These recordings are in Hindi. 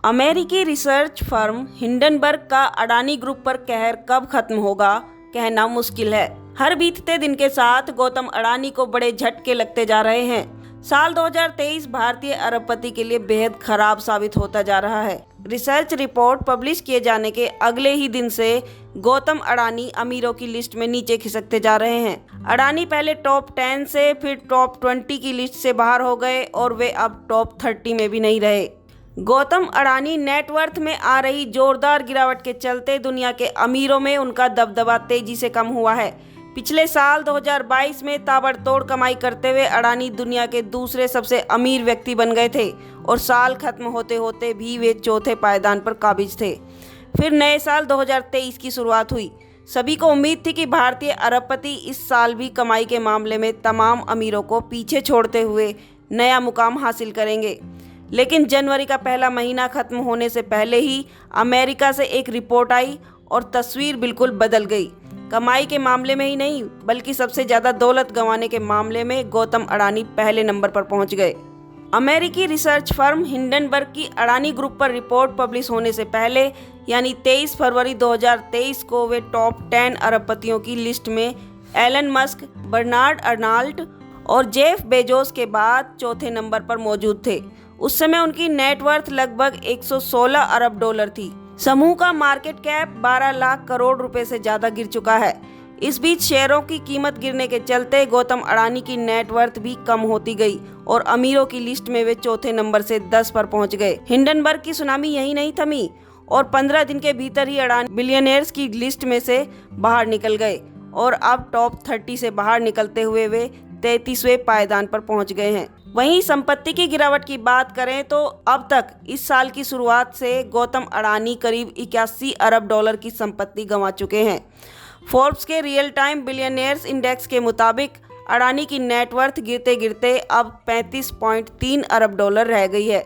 अमेरिकी रिसर्च फर्म हिंडनबर्ग का अडानी ग्रुप पर कहर कब खत्म होगा, कहना मुश्किल है। हर बीतते दिन के साथ गौतम अडानी को बड़े झटके लगते जा रहे हैं। साल 2023 भारतीय अरबपति के लिए बेहद खराब साबित होता जा रहा है। रिसर्च रिपोर्ट पब्लिश किए जाने के अगले ही दिन से गौतम अडानी अमीरों की लिस्ट में नीचे खिसकते जा रहे हैं। अडानी पहले टॉप 10 से फिर टॉप 20 की लिस्ट से बाहर हो गए और वे अब टॉप 30 में भी नहीं रहे। गौतम अडानी नेटवर्थ में आ रही जोरदार गिरावट के चलते दुनिया के अमीरों में उनका दबदबा तेजी से कम हुआ है। पिछले साल 2022 में ताबड़तोड़ कमाई करते हुए अडानी दुनिया के दूसरे सबसे अमीर व्यक्ति बन गए थे और साल खत्म होते होते भी वे चौथे पायदान पर काबिज थे। फिर नए साल 2023 की शुरुआत हुई। सभी को उम्मीद थी कि भारतीय अरबपति इस साल भी कमाई के मामले में तमाम अमीरों को पीछे छोड़ते हुए नया मुकाम हासिल करेंगे। लेकिन जनवरी का पहला महीना खत्म होने से पहले ही अमेरिका से एक रिपोर्ट आई और तस्वीर बिल्कुल बदल गई। कमाई के मामले में ही नहीं बल्कि सबसे ज़्यादा दौलत गंवाने के मामले में गौतम अडानी पहले नंबर पर पहुंच गए। अमेरिकी रिसर्च फर्म हिंडनबर्ग की अडानी ग्रुप पर रिपोर्ट पब्लिश होने से पहले यानी 23 फरवरी 2023 को वे टॉप 10 अरबपतियों की लिस्ट में एलन मस्क, बर्नार्ड अर्नाल्ड और जेफ बेजोस के बाद चौथे नंबर पर मौजूद थे। उस समय उनकी नेटवर्थ लगभग 116 अरब डॉलर थी। समूह का मार्केट कैप 12 लाख करोड़ रुपए से ज्यादा गिर चुका है। इस बीच शेयरों की कीमत गिरने के चलते गौतम अडानी की नेटवर्थ भी कम होती गई और अमीरों की लिस्ट में वे चौथे नंबर से 10 पर पहुंच गए। हिंडनबर्ग की सुनामी यही नहीं थमी और 15 दिन के भीतर ही अडानी बिलियनियर्स की लिस्ट में से बाहर निकल गए और अब टॉप 30 से बाहर निकलते हुए वे 33वें पायदान पर पहुंच गए हैं। वहीं संपत्ति की गिरावट की बात करें तो अब तक इस साल की शुरुआत से गौतम अडानी करीब 81 अरब डॉलर की संपत्ति गंवा चुके हैं। फोर्ब्स के रियल टाइम बिलियनियर्स इंडेक्स के मुताबिक अडानी की नेटवर्थ गिरते गिरते अब 35.3 अरब डॉलर रह गई है।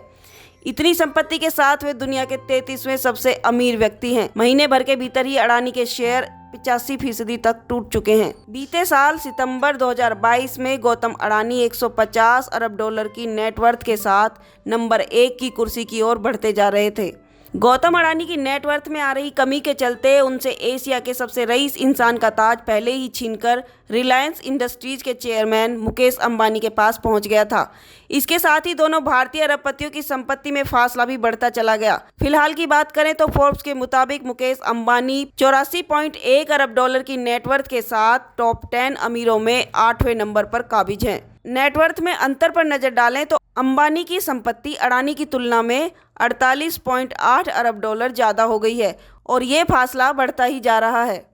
इतनी संपत्ति के साथ वे दुनिया के 33वें सबसे अमीर व्यक्ति हैं। महीने भर के भीतर ही अडानी के शेयर 85% तक टूट चुके हैं। बीते साल सितंबर 2022 में गौतम अडानी 150 अरब डॉलर की नेटवर्थ के साथ नंबर 1 की कुर्सी की ओर बढ़ते जा रहे थे। गौतम अडानी की नेटवर्थ में आ रही कमी के चलते उनसे एशिया के सबसे रईस इंसान का ताज पहले ही छीनकर रिलायंस इंडस्ट्रीज के चेयरमैन मुकेश अंबानी के पास पहुंच गया था। इसके साथ ही दोनों भारतीय अरबपतियों की संपत्ति में फासला भी बढ़ता चला गया। फिलहाल की बात करें तो फोर्ब्स के मुताबिक मुकेश अंबानी 84.1 अरब डॉलर की नेटवर्थ के साथ टॉप 10 अमीरों में 8वें नंबर पर काबिज हैं। नेटवर्थ में अंतर पर नजर डालें तो अंबानी की संपत्ति अडानी की तुलना में 48.8 अरब डॉलर ज़्यादा हो गई है और ये फासला बढ़ता ही जा रहा है।